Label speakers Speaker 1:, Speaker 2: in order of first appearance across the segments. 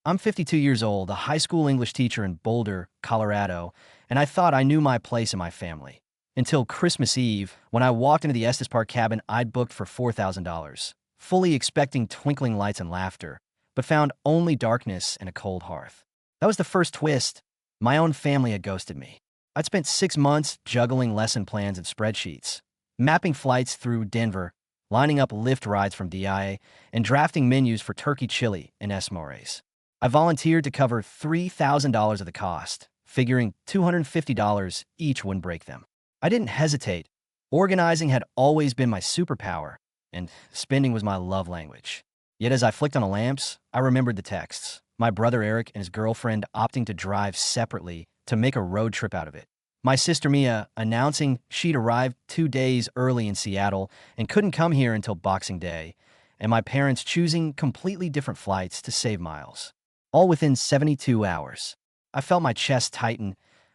Speaker 1: I'm 52 years old, a high school English teacher in Boulder, Colorado, and I thought I knew my place in my family. Until Christmas Eve, when I walked into the Estes Park cabin I'd booked for $4,000, fully expecting twinkling lights and laughter, but found only darkness and a cold hearth. That was the first twist. My own family had ghosted me. I'd spent 6 months juggling lesson plans and spreadsheets, mapping flights through Denver, lining up Lyft rides from DIA, and drafting menus for turkey chili and Esmores. I volunteered to cover $3,000 of the cost, figuring $250 each wouldn't break them. I didn't hesitate. Organizing had always been my superpower, and spending was my love language. Yet as I flicked on the lamps, I remembered the texts. My brother Eric and his girlfriend opting to drive separately to make a road trip out of it. My sister Mia announcing she'd arrived 2 days early in Seattle and couldn't come here until Boxing Day, and my parents choosing completely different flights to save miles. All within 72 hours. I felt my chest tighten,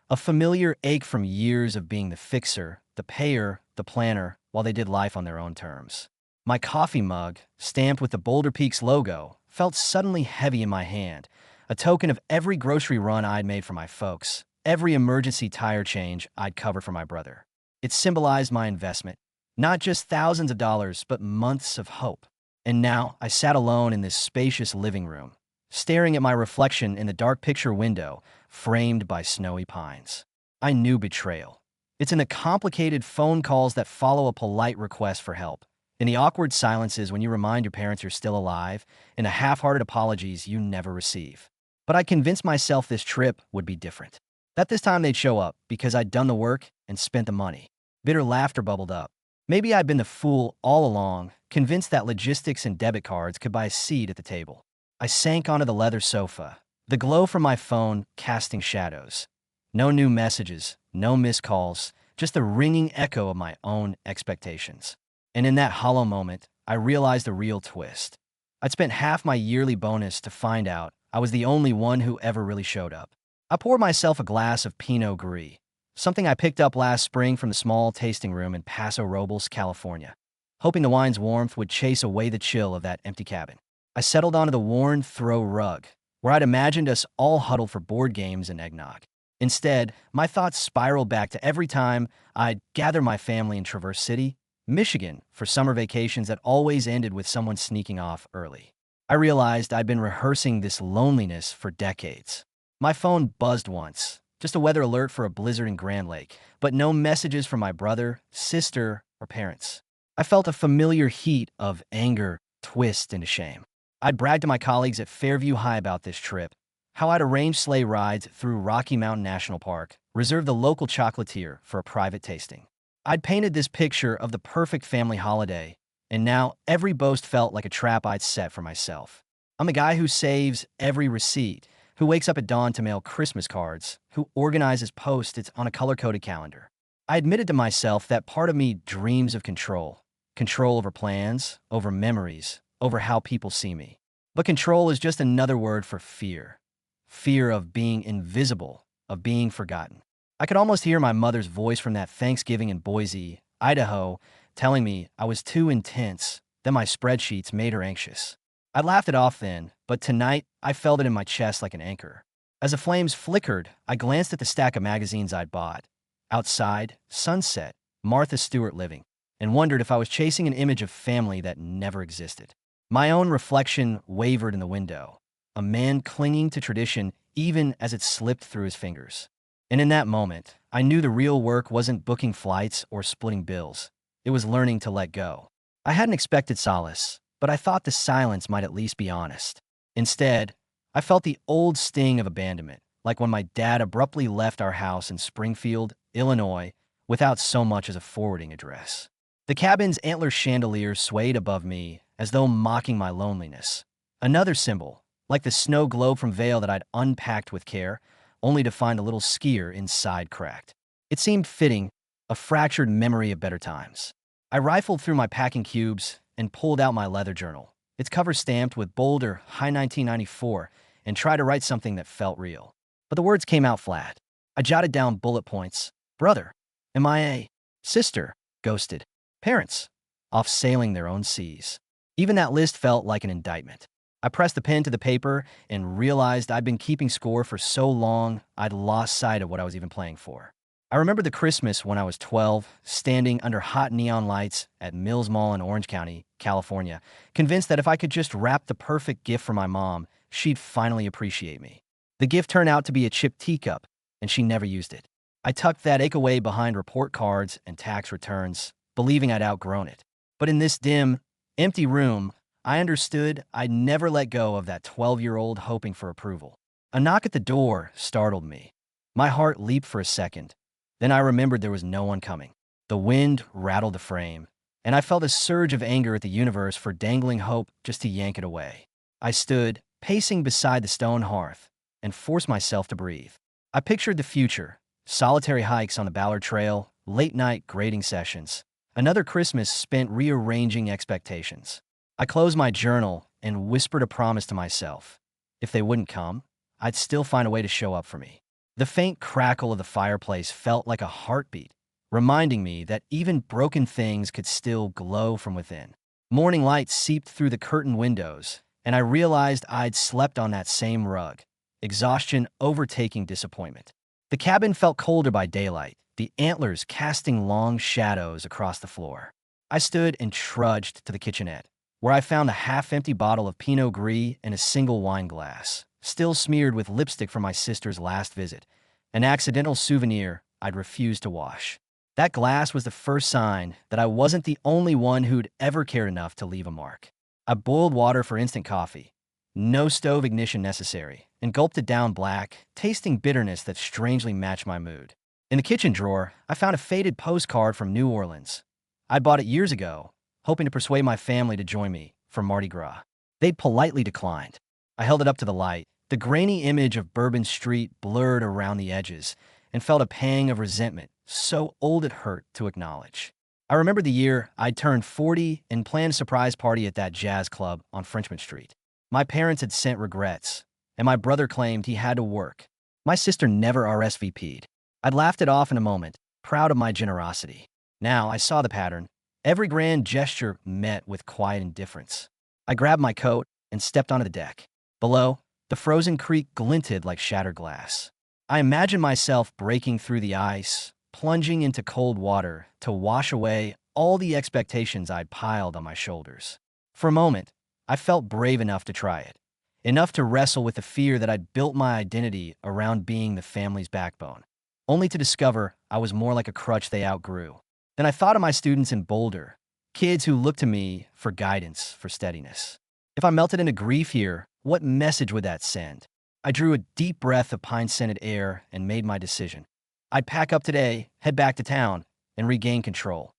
Speaker 1: a familiar ache from years of being the fixer, the payer, the planner, while they did life on their own terms. My coffee mug, stamped with the Boulder Peaks logo, felt suddenly heavy in my hand, a token of every grocery run I'd made for my folks, every emergency tire change I'd covered for my brother. It symbolized my investment, not just thousands of dollars, but months of hope. And now I sat alone in this spacious living room, staring at my reflection in the dark picture window framed by snowy pines. I knew betrayal. It's in the complicated phone calls that follow a polite request for help, in the awkward silences when you remind your parents you're still alive, in the half-hearted apologies you never receive. But I convinced myself this trip would be different. That this time they'd show up because I'd done the work and spent the money. Bitter laughter bubbled up. Maybe I'd been the fool all along, convinced that logistics and debit cards could buy a seat at the table. I sank onto the leather sofa, the glow from my phone casting shadows. No new messages, no missed calls, just the ringing echo of my own expectations. And in that hollow moment, I realized the real twist. I'd spent half my yearly bonus to find out I was the only one who ever really showed up. I poured myself a glass of Pinot Gris, something I picked up last spring from the small tasting room in Paso Robles, California, hoping the wine's warmth would chase away the chill of that empty cabin. I settled onto the worn throw rug, where I'd imagined us all huddled for board games and eggnog. Instead, my thoughts spiraled back to every time I'd gather my family in Traverse City, Michigan, for summer vacations that always ended with someone sneaking off early. I realized I'd been rehearsing this loneliness for decades. My phone buzzed once, just a weather alert for a blizzard in Grand Lake, but no messages from my brother, sister, or parents. I felt a familiar heat of anger twist into shame. I'd bragged to my colleagues at Fairview High about this trip, how I'd arranged sleigh rides through Rocky Mountain National Park, reserved the local chocolatier for a private tasting. I'd painted this picture of the perfect family holiday, and now every boast felt like a trap I'd set for myself. I'm the guy who saves every receipt, who wakes up at dawn to mail Christmas cards, who organizes post-its on a color-coded calendar. I admitted to myself that part of me dreams of control. Control over plans, over memories, over how people see me. But control is just another word for fear. Fear of being invisible, of being forgotten. I could almost hear my mother's voice from that Thanksgiving in Boise, Idaho, telling me I was too intense, that my spreadsheets made her anxious. I laughed it off then, but tonight I felt it in my chest like an anchor. As the flames flickered, I glanced at the stack of magazines I'd bought. Outside, sunset, Martha Stewart living, and wondered if I was chasing an image of family that never existed. My own reflection wavered in the window, a man clinging to tradition even as it slipped through his fingers. And in that moment, I knew the real work wasn't booking flights or splitting bills. It was learning to let go. I hadn't expected solace, but I thought the silence might at least be honest. Instead, I felt the old sting of abandonment, like when my dad abruptly left our house in Springfield, Illinois, without so much as a forwarding address. The cabin's antler chandelier swayed above me, as though mocking my loneliness. Another symbol, like the snow globe from Vail that I'd unpacked with care, only to find a little skier inside cracked. It seemed fitting, a fractured memory of better times. I rifled through my packing cubes and pulled out my leather journal, its cover stamped with Boulder, High 1994, and tried to write something that felt real. But the words came out flat. I jotted down bullet points. Brother, MIA. Sister, ghosted. Parents, off sailing their own seas. Even that list felt like an indictment. I pressed the pen to the paper and realized I'd been keeping score for so long I'd lost sight of what I was even playing for. I remember the Christmas when I was 12, standing under hot neon lights at Mills Mall in Orange County, California, convinced that if I could just wrap the perfect gift for my mom, she'd finally appreciate me. The gift turned out to be a chipped teacup, and she never used it. I tucked that ache away behind report cards and tax returns, believing I'd outgrown it. But in this dim, empty room, I understood I'd never let go of that 12-year-old hoping for approval. A knock at the door startled me. My heart leaped for a second. Then I remembered there was no one coming. The wind rattled the frame, and I felt a surge of anger at the universe for dangling hope just to yank it away. I stood, pacing beside the stone hearth, and forced myself to breathe. I pictured the future, solitary hikes on the Ballard Trail, late-night grading sessions, another Christmas spent rearranging expectations. I closed my journal and whispered a promise to myself. If they wouldn't come, I'd still find a way to show up for me. The faint crackle of the fireplace felt like a heartbeat, reminding me that even broken things could still glow from within. Morning light seeped through the curtained windows, and I realized I'd slept on that same rug, exhaustion overtaking disappointment. The cabin felt colder by daylight, the antlers casting long shadows across the floor. I stood and trudged to the kitchenette, where I found a half-empty bottle of Pinot Gris and a single wine glass, still smeared with lipstick from my sister's last visit, an accidental souvenir I'd refused to wash. That glass was the first sign that I wasn't the only one who'd ever cared enough to leave a mark. I boiled water for instant coffee, no stove ignition necessary, and gulped it down black, tasting bitterness that strangely matched my mood. In the kitchen drawer, I found a faded postcard from New Orleans. I'd bought it years ago, hoping to persuade my family to join me for Mardi Gras. They'd politely declined. I held it up to the light. The grainy image of Bourbon Street blurred around the edges, and felt a pang of resentment, so old it hurt to acknowledge. I remember the year I'd turned 40 and planned a surprise party at that jazz club on Frenchman Street. My parents had sent regrets, and my brother claimed he had to work. My sister never RSVP'd. I'd laughed it off in a moment, proud of my generosity. Now I saw the pattern. Every grand gesture met with quiet indifference. I grabbed my coat and stepped onto the deck. Below, the frozen creek glinted like shattered glass. I imagined myself breaking through the ice, plunging into cold water to wash away all the expectations I'd piled on my shoulders. For a moment, I felt brave enough to try it, enough to wrestle with the fear that I'd built my identity around being the family's backbone, only to discover I was more like a crutch they outgrew. Then I thought of my students in Boulder, kids who looked to me for guidance, for steadiness. If I melted into grief here, what message would that send? I drew a deep breath of pine-scented air and made my decision. I'd pack up today, head back to town, and regain control.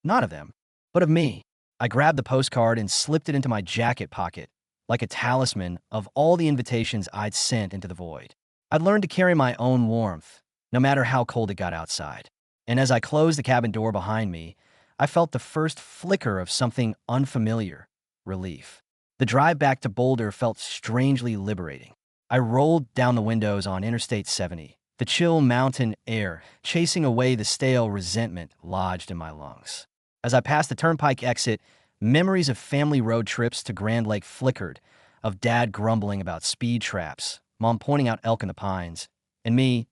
Speaker 1: Not of them, but of me. I grabbed the postcard and slipped it into my jacket pocket, like a talisman of all the invitations I'd sent into the void. I'd learned to carry my own warmth, no matter how cold it got outside. And as I closed the cabin door behind me, I felt the first flicker of something unfamiliar, relief. The drive back to Boulder felt strangely liberating. I rolled down the windows on Interstate 70, the chill mountain air chasing away the stale resentment lodged in my lungs. As I passed the turnpike exit, memories of family road trips to Grand Lake flickered, of Dad grumbling about speed traps, Mom pointing out elk in the pines, and me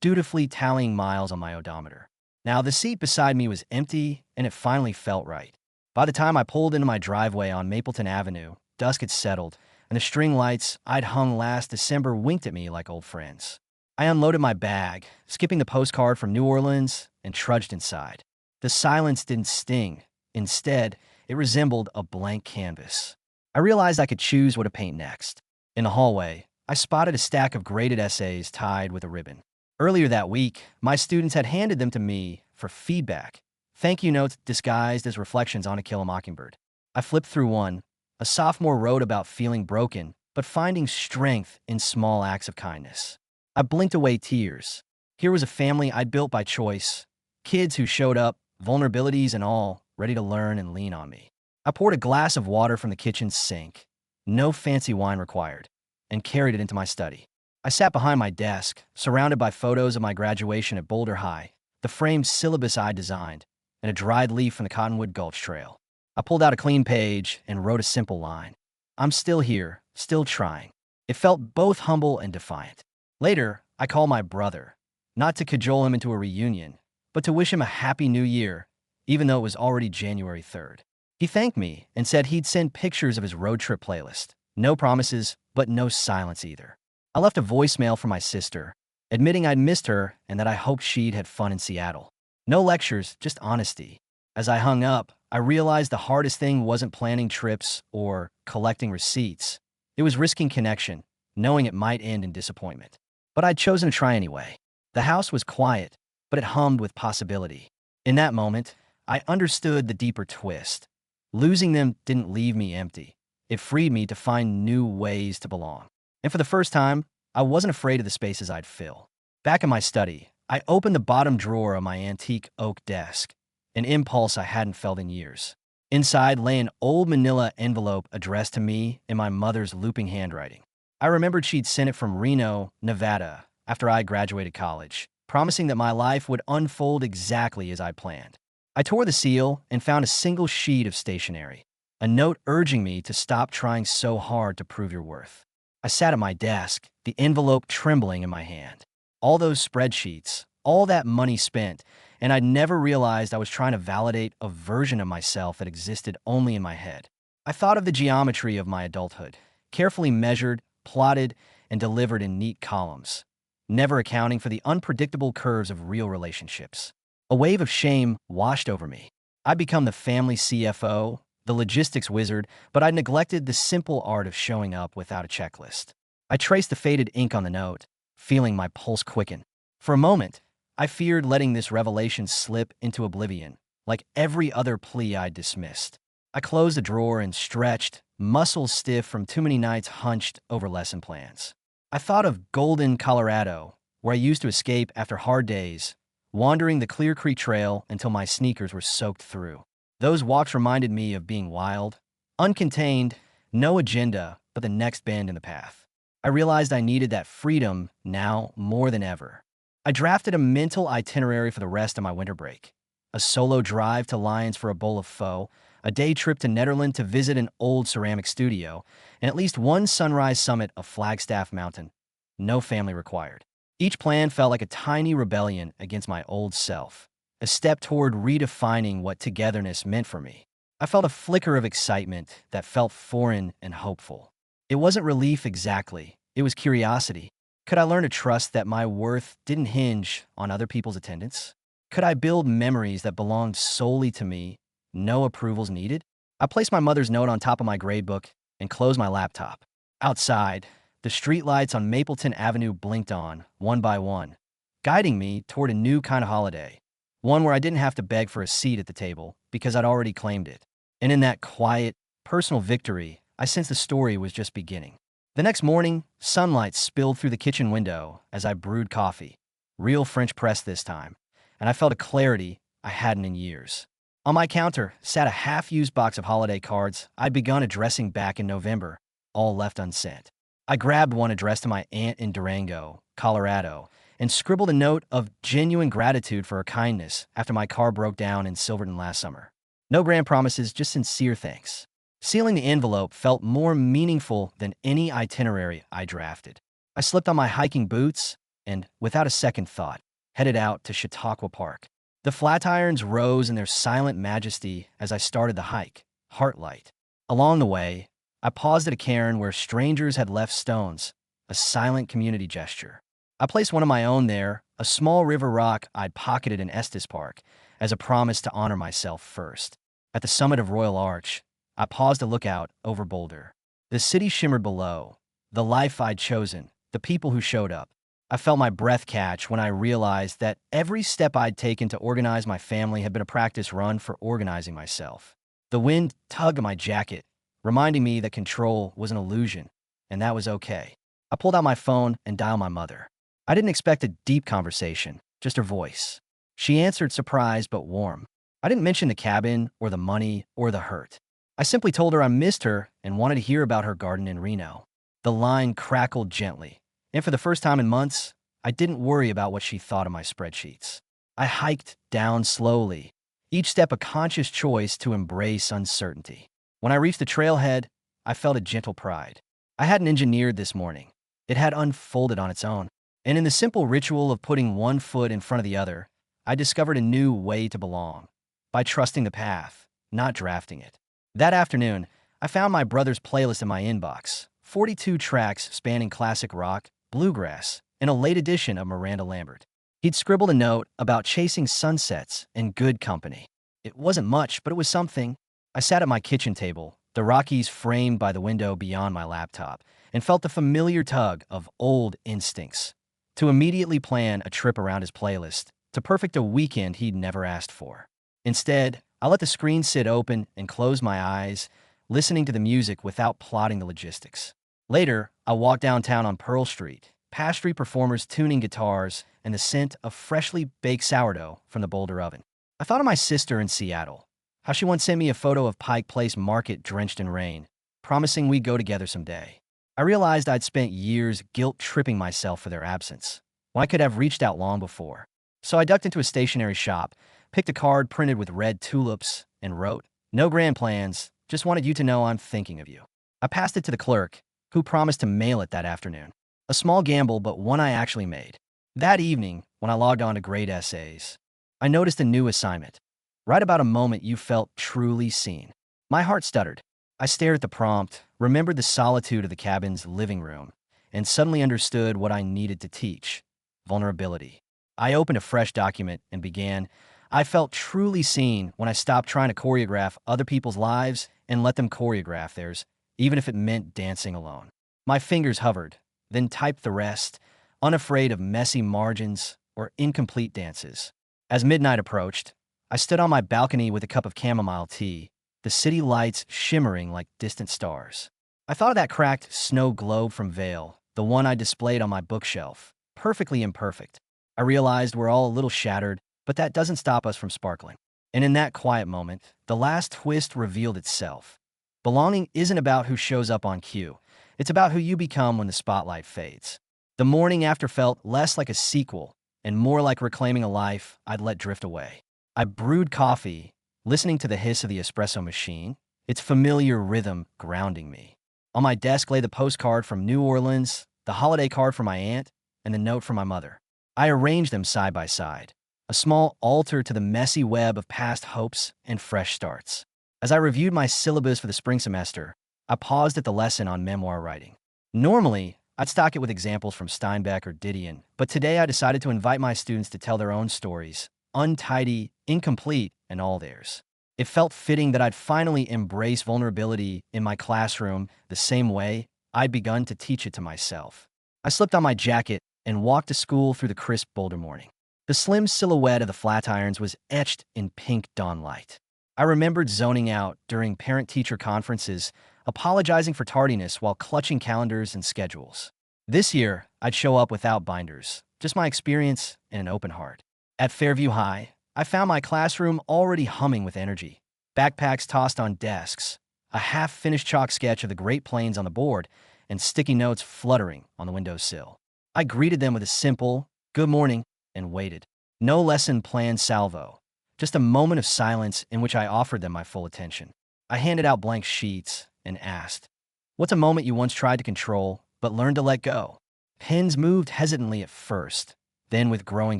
Speaker 1: dutifully tallying miles on my odometer. Now, the seat beside me was empty, and it finally felt right. By the time I pulled into my driveway on Mapleton Avenue, dusk had settled, and the string lights I'd hung last December winked at me like old friends. I unloaded my bag, skipping the postcard from New Orleans, and trudged inside. The silence didn't sting. Instead, it resembled a blank canvas. I realized I could choose what to paint next. In the hallway, I spotted a stack of graded essays tied with a ribbon. Earlier that week, my students had handed them to me for feedback, thank you notes disguised as reflections on To Kill a Mockingbird. I flipped through one. A sophomore wrote about feeling broken, but finding strength in small acts of kindness. I blinked away tears. Here was a family I'd built by choice, kids who showed up, vulnerabilities and all, ready to learn and lean on me. I poured a glass of water from the kitchen sink, no fancy wine required, and carried it into my study. I sat behind my desk, surrounded by photos of my graduation at Boulder High, the framed syllabus I designed, and a dried leaf from the Cottonwood Gulch Trail. I pulled out a clean page and wrote a simple line. I'm still here, still trying. It felt both humble and defiant. Later, I called my brother, not to cajole him into a reunion, but to wish him a happy new year, even though it was already January 3rd. He thanked me and said he'd send pictures of his road trip playlist. No promises, but no silence either. I left a voicemail for my sister, admitting I'd missed her and that I hoped she'd had fun in Seattle. No lectures, just honesty. As I hung up, I realized the hardest thing wasn't planning trips or collecting receipts. It was risking connection, knowing it might end in disappointment. But I'd chosen to try anyway. The house was quiet, but it hummed with possibility. In that moment, I understood the deeper twist. Losing them didn't leave me empty. It freed me to find new ways to belong. And for the first time, I wasn't afraid of the spaces I'd fill. Back in my study, I opened the bottom drawer of my antique oak desk, an impulse I hadn't felt in years. Inside lay an old manila envelope addressed to me in my mother's looping handwriting. I remembered she'd sent it from Reno, Nevada, after I graduated college, promising that my life would unfold exactly as I planned. I tore the seal and found a single sheet of stationery, a note urging me to stop trying so hard to prove your worth. I sat at my desk, the envelope trembling in my hand. All those spreadsheets, all that money spent, and I'd never realized I was trying to validate a version of myself that existed only in my head. I thought of the geometry of my adulthood, carefully measured, plotted, and delivered in neat columns, never accounting for the unpredictable curves of real relationships. A wave of shame washed over me. I'd become the family CFO, the logistics wizard, but I'd neglected the simple art of showing up without a checklist. I traced the faded ink on the note, feeling my pulse quicken. For a moment, I feared letting this revelation slip into oblivion, like every other plea I'd dismissed. I closed the drawer and stretched, muscles stiff from too many nights hunched over lesson plans. I thought of Golden, Colorado, where I used to escape after hard days, wandering the Clear Creek Trail until my sneakers were soaked through. Those walks reminded me of being wild, uncontained, no agenda, but the next bend in the path. I realized I needed that freedom now more than ever. I drafted a mental itinerary for the rest of my winter break. A solo drive to Lyons for a bowl of pho, a day trip to Netherlands to visit an old ceramic studio, and at least one sunrise summit of Flagstaff Mountain. No family required. Each plan felt like a tiny rebellion against my old self, a step toward redefining what togetherness meant for me. I felt a flicker of excitement that felt foreign and hopeful. It wasn't relief exactly, it was curiosity. Could I learn to trust that my worth didn't hinge on other people's attendance? Could I build memories that belonged solely to me, no approvals needed? I placed my mother's note on top of my gradebook and closed my laptop. Outside, the streetlights on Mapleton Avenue blinked on, one by one, guiding me toward a new kind of holiday, one where I didn't have to beg for a seat at the table because I'd already claimed it. And in that quiet, personal victory, I sensed the story was just beginning. The next morning, sunlight spilled through the kitchen window as I brewed coffee, real French press this time, and I felt a clarity I hadn't in years. On my counter sat a half-used box of holiday cards I'd begun addressing back in November, all left unsent. I grabbed one addressed to my aunt in Durango, Colorado, and scribbled a note of genuine gratitude for her kindness after my car broke down in Silverton last summer. No grand promises, just sincere thanks. Sealing the envelope felt more meaningful than any itinerary I drafted. I slipped on my hiking boots and, without a second thought, headed out to Chautauqua Park. The Flatirons rose in their silent majesty as I started the hike, heart light. Along the way, I paused at a cairn where strangers had left stones, a silent community gesture. I placed one of my own there, a small river rock I'd pocketed in Estes Park, as a promise to honor myself first. At the summit of Royal Arch, I paused to look out over Boulder. The city shimmered below, the life I'd chosen, the people who showed up. I felt my breath catch when I realized that every step I'd taken to organize my family had been a practice run for organizing myself. The wind tugged at my jacket, reminding me that control was an illusion, and that was okay. I pulled out my phone and dialed my mother. I didn't expect a deep conversation, just her voice. She answered surprised but warm. I didn't mention the cabin or the money or the hurt. I simply told her I missed her and wanted to hear about her garden in Reno. The line crackled gently, and for the first time in months, I didn't worry about what she thought of my spreadsheets. I hiked down slowly, each step a conscious choice to embrace uncertainty. When I reached the trailhead, I felt a gentle pride. I hadn't engineered this morning. It had unfolded on its own. And in the simple ritual of putting one foot in front of the other, I discovered a new way to belong. By trusting the path, not drafting it. That afternoon, I found my brother's playlist in my inbox. 42 tracks spanning classic rock, bluegrass, and a late edition of Miranda Lambert. He'd scribbled a note about chasing sunsets and good company. It wasn't much, but it was something. I sat at my kitchen table, the Rockies framed by the window beyond my laptop, and felt the familiar tug of old instincts to immediately plan a trip around his playlist, to perfect a weekend he'd never asked for. Instead, I let the screen sit open and close my eyes, listening to the music without plotting the logistics. Later, I walked downtown on Pearl Street, past street performers tuning guitars and the scent of freshly baked sourdough from the Boulder oven. I thought of my sister in Seattle, how she once sent me a photo of Pike Place Market drenched in rain, promising we'd go together someday. I realized I'd spent years guilt-tripping myself for their absence, when I could have reached out long before. So I ducked into a stationery shop, picked a card printed with red tulips, and wrote, "No grand plans, just wanted you to know I'm thinking of you." I passed it to the clerk, who promised to mail it that afternoon. A small gamble, but one I actually made. That evening, when I logged on to Great Essays, I noticed a new assignment. Write about a moment you felt truly seen. My heart stuttered. I stared at the prompt, remembered the solitude of the cabin's living room, and suddenly understood what I needed to teach: vulnerability. I opened a fresh document and began. I felt truly seen when I stopped trying to choreograph other people's lives and let them choreograph theirs, even if it meant dancing alone. My fingers hovered, then typed the rest, unafraid of messy margins or incomplete dances. As midnight approached, I stood on my balcony with a cup of chamomile tea, the city lights shimmering like distant stars. I thought of that cracked snow globe from Vail, the one I displayed on my bookshelf, perfectly imperfect. I realized we're all a little shattered, but that doesn't stop us from sparkling. And in that quiet moment, the last twist revealed itself. Belonging isn't about who shows up on cue. It's about who you become when the spotlight fades. The morning after felt less like a sequel and more like reclaiming a life I'd let drift away. I brewed coffee, listening to the hiss of the espresso machine, its familiar rhythm grounding me. On my desk lay the postcard from New Orleans, the holiday card from my aunt, and the note from my mother. I arranged them side by side, a small altar to the messy web of past hopes and fresh starts. As I reviewed my syllabus for the spring semester, I paused at the lesson on memoir writing. Normally, I'd stock it with examples from Steinbeck or Didion, but today I decided to invite my students to tell their own stories, untidy, incomplete, and all theirs. It felt fitting that I'd finally embrace vulnerability in my classroom the same way I'd begun to teach it to myself. I slipped on my jacket and walked to school through the crisp Boulder morning. The slim silhouette of the Flatirons was etched in pink dawn light. I remembered zoning out during parent-teacher conferences, apologizing for tardiness while clutching calendars and schedules. This year, I'd show up without binders, just my experience and an open heart. At Fairview High, I found my classroom already humming with energy. Backpacks tossed on desks, a half-finished chalk sketch of the Great Plains on the board, and sticky notes fluttering on the windowsill. I greeted them with a simple, "Good morning," and waited. No lesson plan salvo, just a moment of silence in which I offered them my full attention. I handed out blank sheets and asked, "What's a moment you once tried to control, but learned to let go?" Pens moved hesitantly at first, then with growing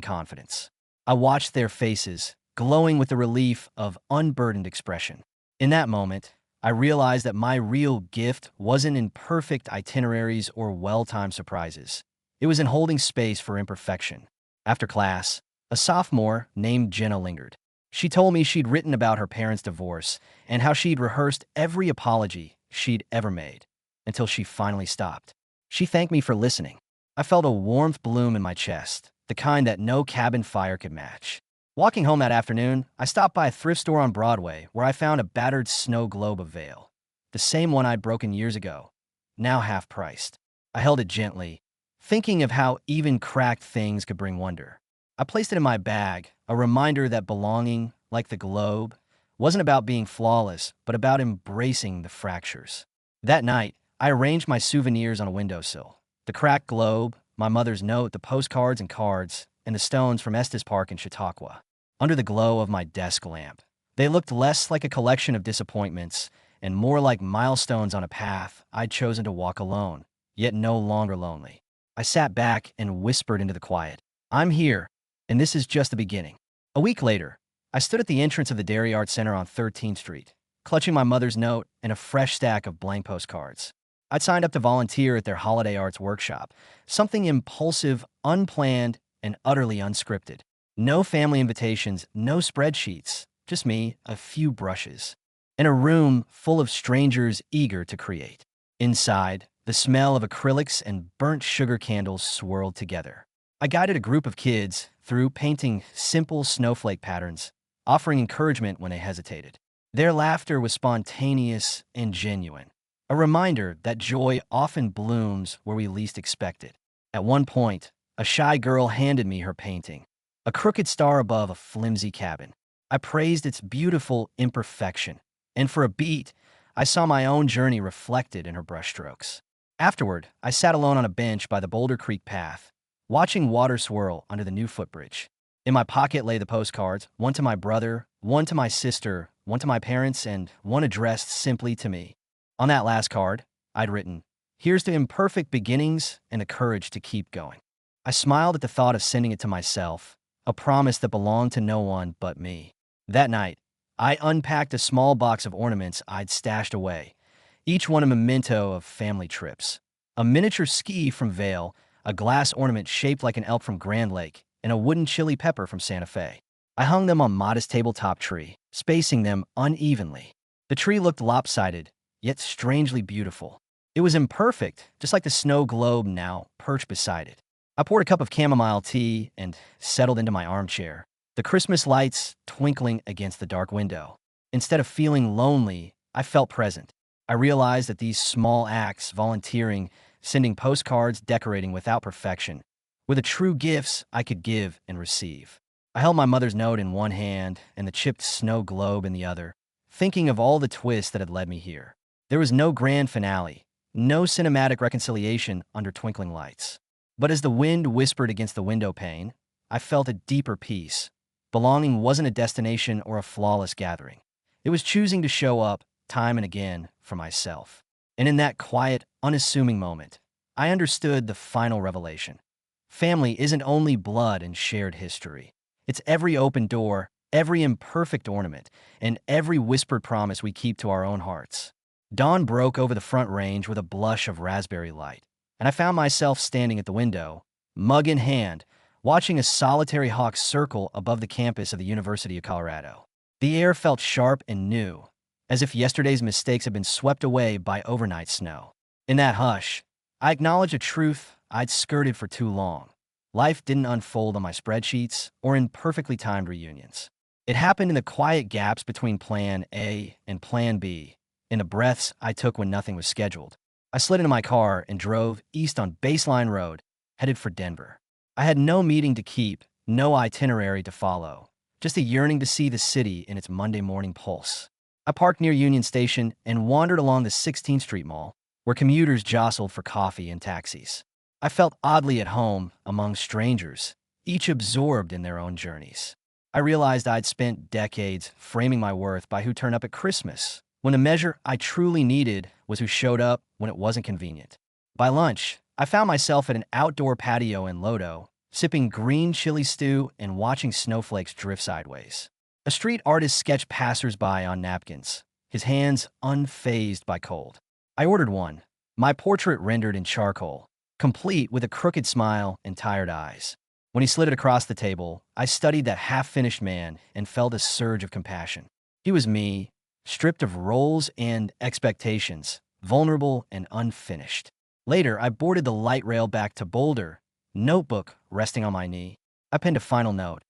Speaker 1: confidence. I watched their faces, glowing with the relief of unburdened expression. In that moment, I realized that my real gift wasn't in perfect itineraries or well-timed surprises. It was in holding space for imperfection. After class, a sophomore named Jenna lingered. She told me she'd written about her parents' divorce and how she'd rehearsed every apology she'd ever made, until she finally stopped. She thanked me for listening. I felt a warmth bloom in my chest, the kind that no cabin fire could match. Walking home that afternoon, I stopped by a thrift store on Broadway where I found a battered snow globe of Vail, the same one I'd broken years ago, now half-priced. I held it gently, thinking of how even cracked things could bring wonder. I placed it in my bag, a reminder that belonging, like the globe, wasn't about being flawless, but about embracing the fractures. That night, I arranged my souvenirs on a windowsill. The cracked globe, my mother's note, the postcards and cards, and the stones from Estes Park in Chautauqua. Under the glow of my desk lamp, they looked less like a collection of disappointments and more like milestones on a path I'd chosen to walk alone, yet no longer lonely. I sat back and whispered into the quiet. I'm here, and this is just the beginning. A week later, I stood at the entrance of the Dairy Arts Center on 13th Street, clutching my mother's note and a fresh stack of blank postcards. I'd signed up to volunteer at their holiday arts workshop, something impulsive, unplanned, and utterly unscripted. No family invitations, no spreadsheets, just me, a few brushes, and a room full of strangers eager to create. Inside, the smell of acrylics and burnt sugar candles swirled together. I guided a group of kids through painting simple snowflake patterns, offering encouragement when they hesitated. Their laughter was spontaneous and genuine, a reminder that joy often blooms where we least expect it. At one point, a shy girl handed me her painting, a crooked star above a flimsy cabin. I praised its beautiful imperfection, and for a beat, I saw my own journey reflected in her brushstrokes. Afterward, I sat alone on a bench by the Boulder Creek path, watching water swirl under the new footbridge. In my pocket lay the postcards, one to my brother, one to my sister, one to my parents, and one addressed simply to me. On that last card, I'd written, "Here's to imperfect beginnings and the courage to keep going." I smiled at the thought of sending it to myself, a promise that belonged to no one but me. That night, I unpacked a small box of ornaments I'd stashed away, each one a memento of family trips. A miniature ski from Vail, a glass ornament shaped like an elk from Grand Lake, and a wooden chili pepper from Santa Fe. I hung them on a modest tabletop tree, spacing them unevenly. The tree looked lopsided, yet strangely beautiful. It was imperfect, just like the snow globe now perched beside it. I poured a cup of chamomile tea and settled into my armchair, the Christmas lights twinkling against the dark window. Instead of feeling lonely, I felt present. I realized that these small acts, volunteering, sending postcards, decorating without perfection, were the true gifts I could give and receive. I held my mother's note in one hand and the chipped snow globe in the other, thinking of all the twists that had led me here. There was no grand finale, no cinematic reconciliation under twinkling lights. But as the wind whispered against the window pane, I felt a deeper peace. Belonging wasn't a destination or a flawless gathering. It was choosing to show up, time and again, for myself. And in that quiet, unassuming moment, I understood the final revelation. Family isn't only blood and shared history. It's every open door, every imperfect ornament, and every whispered promise we keep to our own hearts. Dawn broke over the front range with a blush of raspberry light, and I found myself standing at the window, mug in hand, watching a solitary hawk circle above the campus of the University of Colorado. The air felt sharp and new, as if yesterday's mistakes had been swept away by overnight snow. In that hush, I acknowledged a truth I'd skirted for too long. Life didn't unfold on my spreadsheets or in perfectly timed reunions. It happened in the quiet gaps between Plan A and Plan B, in the breaths I took when nothing was scheduled. I slid into my car and drove east on Baseline Road, headed for Denver. I had no meeting to keep, no itinerary to follow, just a yearning to see the city in its Monday morning pulse. I parked near Union Station and wandered along the 16th Street Mall, where commuters jostled for coffee and taxis. I felt oddly at home among strangers, each absorbed in their own journeys. I realized I'd spent decades framing my worth by who turned up at Christmas, when the measure I truly needed was who showed up when it wasn't convenient. By lunch, I found myself at an outdoor patio in Lodo, sipping green chili stew and watching snowflakes drift sideways. A street artist sketched passersby on napkins, his hands unfazed by cold. I ordered one, my portrait rendered in charcoal, complete with a crooked smile and tired eyes. When he slid it across the table, I studied that half-finished man and felt a surge of compassion. He was me, stripped of roles and expectations, vulnerable and unfinished. Later, I boarded the light rail back to Boulder, notebook resting on my knee. I penned a final note.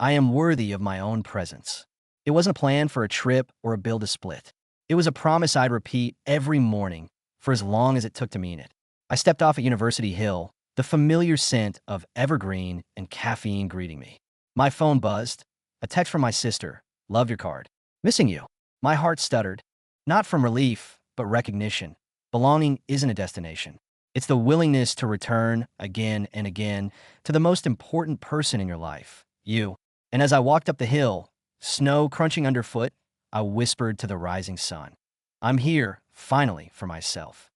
Speaker 1: I am worthy of my own presence. It wasn't a plan for a trip or a bill to split. It was a promise I'd repeat every morning for as long as it took to mean it. I stepped off at University Hill, the familiar scent of evergreen and caffeine greeting me. My phone buzzed. A text from my sister. Loved your card. Missing you. My heart stuttered. Not from relief, but recognition. Belonging isn't a destination. It's the willingness to return again and again to the most important person in your life, you. And as I walked up the hill, snow crunching underfoot, I whispered to the rising sun. I'm here, finally, for myself.